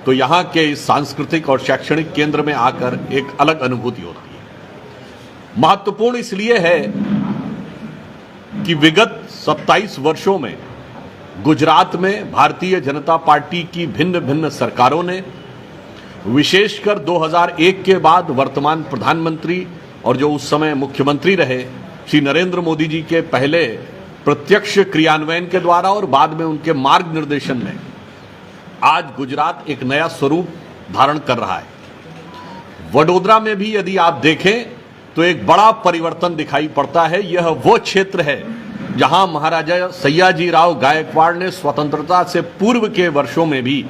तो यहाँ के इस सांस्कृतिक और शैक्षणिक केंद्र में आकर एक अलग अनुभूति होती है। महत्वपूर्ण इसलिए है कि विगत 27 वर्षों में गुजरात में भारतीय जनता पार्टी की भिन्न भिन्न सरकारों ने, विशेषकर 2001 के बाद वर्तमान प्रधानमंत्री और जो उस समय मुख्यमंत्री रहे श्री नरेंद्र मोदी जी के पहले प्रत्यक्ष क्रियान्वयन के द्वारा और बाद में उनके मार्गनिर्देशन में आज गुजरात एक नया स्वरूप धारण कर रहा है। वडोदरा में भी यदि आप देखें तो एक बड़ा परिवर्तन दिखाई पड़ता है। यह वो क्षेत्र है जहां महाराजा सयाजीराव गायकवाड़ ने स्वतंत्रता से पूर्व के वर्षों में भी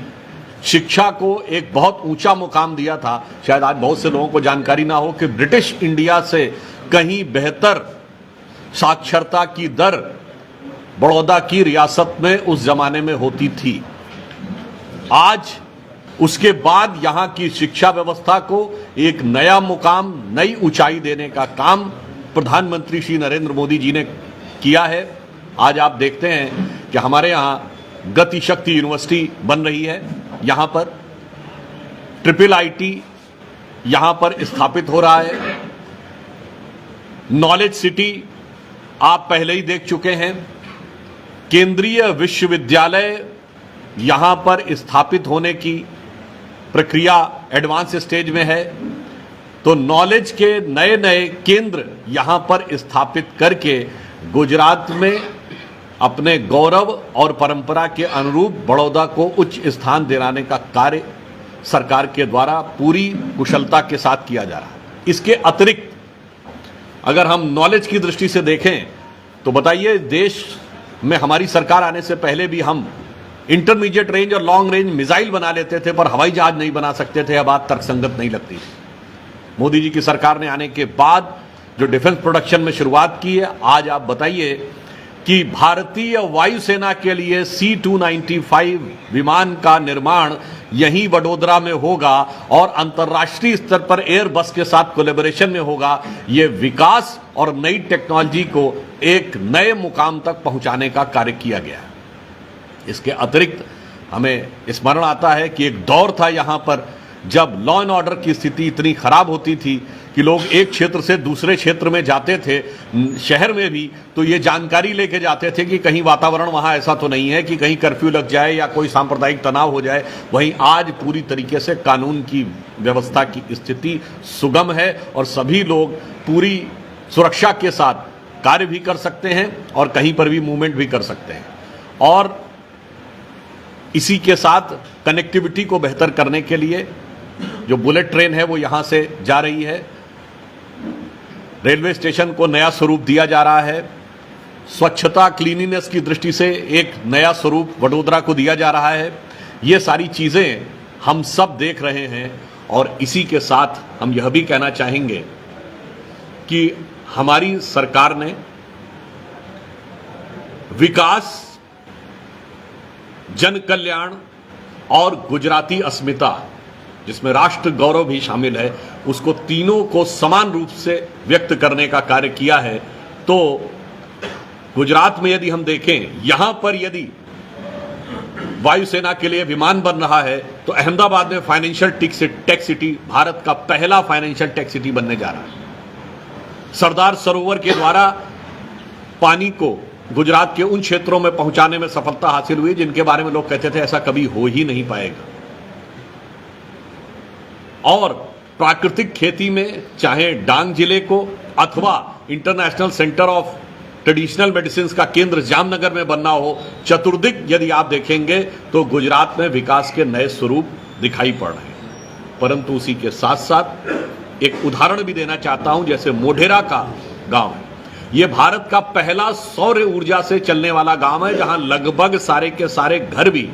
शिक्षा को एक बहुत ऊंचा मुकाम दिया था। शायद आज बहुत से लोगों को जानकारी ना हो कि ब्रिटिश इंडिया से कहीं बेहतर साक्षरता की दर बड़ौदा की रियासत में उस जमाने में होती थी। आज उसके बाद यहां की शिक्षा व्यवस्था को एक नया मुकाम, नई ऊंचाई देने का काम प्रधानमंत्री श्री नरेंद्र मोदी जी ने किया है। आज आप देखते हैं कि हमारे यहां गति शक्ति यूनिवर्सिटी बन रही है, यहां पर IIIT यहां पर स्थापित हो रहा है। नॉलेज सिटी आप पहले ही देख चुके हैं। केंद्रीय विश्वविद्यालय यहां पर स्थापित होने की प्रक्रिया एडवांस स्टेज में है। तो नॉलेज के नए नए केंद्र यहां पर स्थापित करके गुजरात में अपने गौरव और परंपरा के अनुरूप बड़ौदा को उच्च स्थान दिलाने का कार्य सरकार के द्वारा पूरी कुशलता के साथ किया जा रहा है। इसके अतिरिक्त अगर हम नॉलेज की दृष्टि से देखें तो बताइए, देश में हमारी सरकार आने से पहले भी हम इंटरमीडिएट रेंज और लॉन्ग रेंज मिसाइल बना लेते थे, पर हवाई जहाज नहीं बना सकते थे। यह बात तर्कसंगत नहीं लगती थी। मोदी जी की सरकार ने आने के बाद जो डिफेंस प्रोडक्शन में शुरुआत की है, आज आप बताइए कि भारतीय वायुसेना के लिए C-295 विमान का निर्माण यहीं वडोदरा में होगा और अंतर्राष्ट्रीय स्तर पर एयरबस के साथ कोलैबोरेशन में होगा। यह विकास और नई टेक्नोलॉजी को एक नए मुकाम तक पहुंचाने का कार्य किया गया है। इसके अतिरिक्त हमें स्मरण आता है कि एक दौर था यहां पर जब लॉ एंड ऑर्डर की स्थिति इतनी खराब होती थी कि लोग एक क्षेत्र से दूसरे क्षेत्र में जाते थे, शहर में भी, तो ये जानकारी लेके जाते थे कि कहीं वातावरण वहां ऐसा तो नहीं है कि कहीं कर्फ्यू लग जाए या कोई सांप्रदायिक तनाव हो जाए। वहीं आज पूरी तरीके से कानून की व्यवस्था की स्थिति सुगम है और सभी लोग पूरी सुरक्षा के साथ कार्य भी कर सकते हैं और कहीं पर भी मूवमेंट भी कर सकते हैं। और इसी के साथ कनेक्टिविटी को बेहतर करने के लिए जो बुलेट ट्रेन है वो यहां से जा रही है। रेलवे स्टेशन को नया स्वरूप दिया जा रहा है। स्वच्छता क्लीनिनेस की दृष्टि से एक नया स्वरूप वडोदरा को दिया जा रहा है। ये सारी चीजें हम सब देख रहे हैं और इसी के साथ हम यह भी कहना चाहेंगे कि हमारी सरकार ने विकास, जन कल्याण और गुजराती अस्मिता, जिसमें राष्ट्र गौरव भी शामिल है, उसको तीनों को समान रूप से व्यक्त करने का कार्य किया है। तो गुजरात में यदि हम देखें, यहां पर यदि वायुसेना के लिए विमान बन रहा है तो अहमदाबाद में फाइनेंशियल टेक सिटी, भारत का पहला फाइनेंशियल टेक सिटी बनने जा रहा है। सरदार सरोवर के द्वारा पानी को गुजरात के उन क्षेत्रों में पहुंचाने में सफलता हासिल हुई जिनके बारे में लोग कहते थे ऐसा कभी हो ही नहीं पाएगा। और प्राकृतिक खेती में चाहे डांग जिले को अथवा international centre of traditional medicine का केंद्र जामनगर में बनना हो, चतुर्दिक यदि आप देखेंगे तो गुजरात में विकास के नए स्वरूप दिखाई पड़ रहे हैं। परंतु उसी के साथ साथ एक उदाहरण भी देना चाहता हूं, जैसे मोढेरा का गांव है। यह भारत का पहला सौर ऊर्जा से चलने वाला गांव है, जहां लगभग सारे के सारे घर भी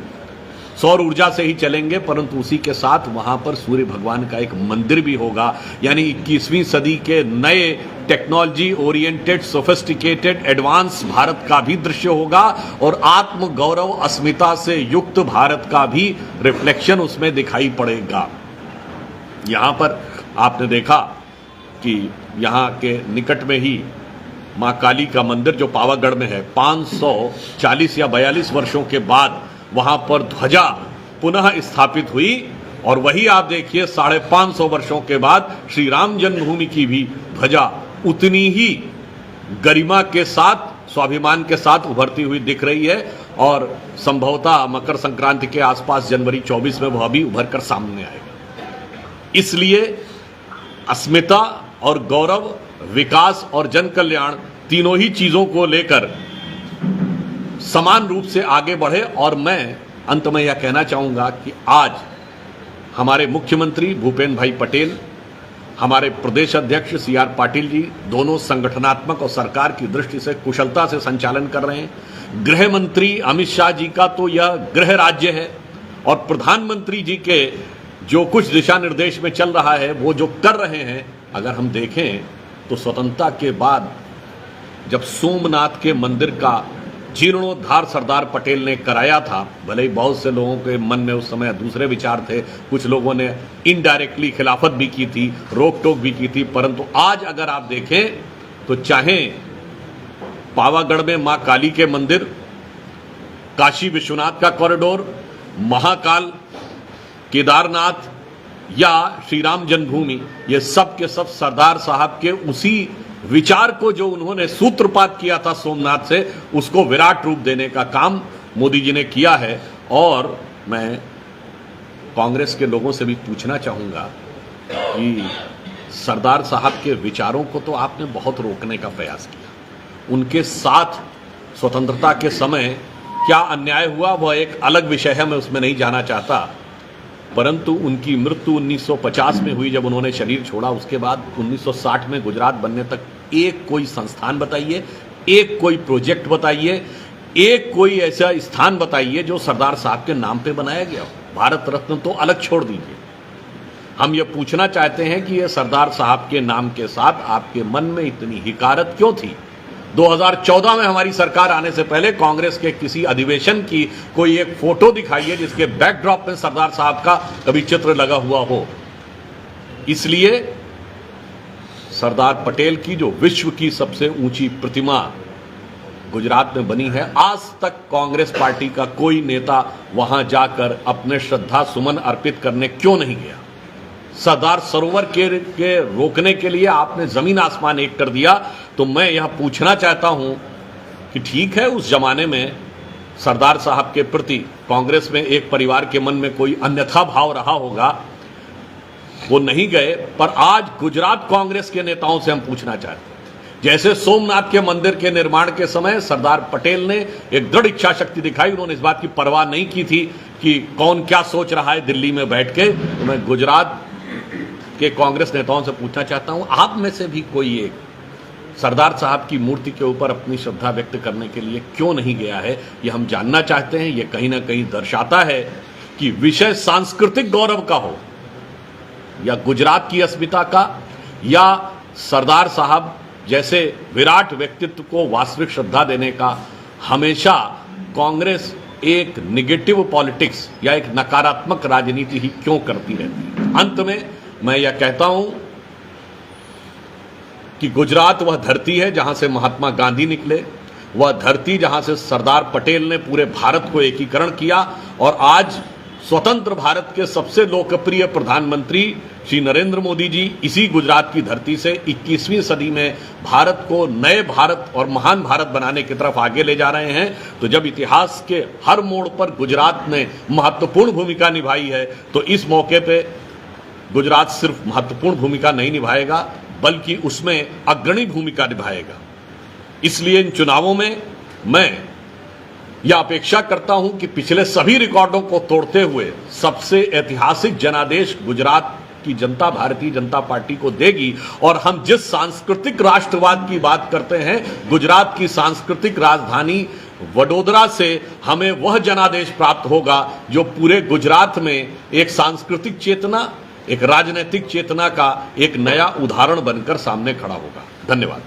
सौर ऊर्जा से ही चलेंगे। परंतु उसी के साथ वहां पर सूर्य भगवान का एक मंदिर भी होगा। यानी 21वीं सदी के नए technology oriented, sophisticated, advance Bharat का भी दृश्य होगा और आत्म गौरव, अस्मिता से युक्त भारत का भी रिफ्लेक्शन उसमें दिखाई पड़ेगा। यहां पर आपने देखा कि यहां के निकट में ही मां काली का मंदिर जो पावागढ़ में है, 540 या 42 वर्षों के बाद वहां पर ध्वजा पुनः स्थापित हुई और वही आप देखिए 550 वर्षों के बाद श्री राम जन्मभूमि की भी ध्वजा उतनी ही गरिमा के साथ, स्वाभिमान के साथ उभरती हुई दिख रही है और संभवतः मकर संक्रांति के आसपास जनवरी 24 में वह भी उभर कर सामने आएगा। इसलिए अस्मिता और गौरव, विकास और जन कल्याण तीनों ही चीजों को लेकर समान रूप से आगे बढ़े। और मैं अंत में यह कहना चाहूंगा कि आज हमारे मुख्यमंत्री भूपेंद्र भाई पटेल, हमारे प्रदेश अध्यक्ष CR पाटिल जी दोनों संगठनात्मक और सरकार की दृष्टि से कुशलता से संचालन कर रहे हैं। गृह मंत्री अमित शाह जी का तो यह गृह राज्य है और प्रधानमंत्री जी के जो कुछ दिशा निर्देश में चल रहा है, वो जो कर रहे हैं, अगर हम देखें तो स्वतंत्रता के बाद जब सोमनाथ के मंदिर का जीर्णोद्धार सरदार पटेल ने कराया था, भले ही बहुत से लोगों के मन में उस समय दूसरे विचार थे, कुछ लोगों ने इनडायरेक्टली खिलाफत भी की थी, रोक टोक भी की थी, परंतु आज अगर आप देखें तो चाहे पावागढ़ में मां काली के मंदिर, काशी विश्वनाथ का कॉरिडोर, महाकाल, केदारनाथ या श्री राम जन्मभूमि, ये सब के सब सरदार साहब के उसी विचार को जो उन्होंने सूत्रपात किया था सोमनाथ से, उसको विराट रूप देने का काम मोदी जी ने किया है। और मैं कांग्रेस के लोगों से भी पूछना चाहूंगा कि सरदार साहब के विचारों को तो आपने बहुत रोकने का प्रयास किया, उनके साथ स्वतंत्रता के समय क्या अन्याय हुआ वह एक अलग विषय है, मैं उसमें नहीं जाना चाहता, परंतु उनकी मृत्यु 1950 में हुई जब उन्होंने शरीर छोड़ा। उसके बाद 1960 में गुजरात बनने तक एक कोई संस्थान बताइए, एक कोई प्रोजेक्ट बताइए, एक कोई ऐसा स्थान बताइए जो सरदार साहब के नाम पे बनाया गया हो। भारत रत्न तो अलग छोड़ दीजिए। हम ये पूछना चाहते हैं कि ये सरदार साहब के नाम के साथ आपके मन में इतनी हिकारत क्यों थी? 2014 में हमारी सरकार आने से पहले कांग्रेस के किसी अधिवेशन की कोई एक फोटो दिखाइए जिसके बैकड्रॉप में सरदार साहब का कभी चित्र लगा हुआ हो। इसलिए सरदार पटेल की जो विश्व की सबसे ऊंची प्रतिमा गुजरात में बनी है, आज तक कांग्रेस पार्टी का कोई नेता वहां जाकर अपने श्रद्धा सुमन अर्पित करने क्यों नहीं गया? सरदार सरोवर के रोकने के लिए आपने जमीन आसमान एक कर दिया। तो मैं यह पूछना चाहता हूं कि ठीक है, उस जमाने में सरदार साहब के प्रति कांग्रेस में एक परिवार के मन में कोई अन्यथा भाव रहा होगा, वो नहीं गए, पर आज गुजरात कांग्रेस के नेताओं से हम पूछना चाहते हैं, जैसे सोमनाथ के मंदिर के निर्माण के समय सरदार पटेल ने एक दृढ़ इच्छा शक्ति दिखाई, उन्होंने इस बात की परवाह नहीं की थी कि कौन क्या सोच रहा है दिल्ली में बैठ के। तो मैं गुजरात के कांग्रेस नेताओं से पूछना चाहता हूं, आप में से भी कोई एक सरदार साहब की मूर्ति के ऊपर अपनी श्रद्धा व्यक्त करने के लिए क्यों नहीं गया है? ये हम जानना चाहते हैं। ये कहीं ना कहीं दर्शाता है कि विषय सांस्कृतिक गौरव का हो या गुजरात की अस्मिता का या सरदार साहब जैसे विराट व्यक्तित्व को वास्तविक श्रद्धा देने का, हमेशा कांग्रेस एक निगेटिव पॉलिटिक्स या एक नकारात्मक राजनीति ही क्यों करती रहती है? अंत में मैं यह कहता हूं कि गुजरात वह धरती है जहां से महात्मा गांधी निकले, वह धरती जहां से सरदार पटेल ने पूरे भारत को एकीकरण किया और आज स्वतंत्र भारत के सबसे लोकप्रिय प्रधानमंत्री श्री नरेंद्र मोदी जी इसी गुजरात की धरती से 21वीं सदी में भारत को नए भारत और महान भारत बनाने की तरफ आगे ले जा रहे हैं। तो जब इतिहास के हर मोड़ पर गुजरात ने महत्वपूर्ण भूमिका निभाई है, तो इस मौके पे गुजरात सिर्फ महत्वपूर्ण भूमिका नहीं निभाएगा बल्कि उसमें अग्रणी भूमिका निभाएगा। इसलिए इन चुनावों में मैं यह अपेक्षा करता हूं कि पिछले सभी रिकॉर्डों को तोड़ते हुए सबसे ऐतिहासिक जनादेश गुजरात की जनता भारतीय जनता पार्टी को देगी। और हम जिस सांस्कृतिक राष्ट्रवाद की बात करते हैं, गुजरात की सांस्कृतिक राजधानी वडोदरा से हमें वह जनादेश प्राप्त होगा जो पूरे गुजरात में एक सांस्कृतिक चेतना, एक राजनीतिक चेतना का एक नया उदाहरण बनकर सामने खड़ा होगा। धन्यवाद।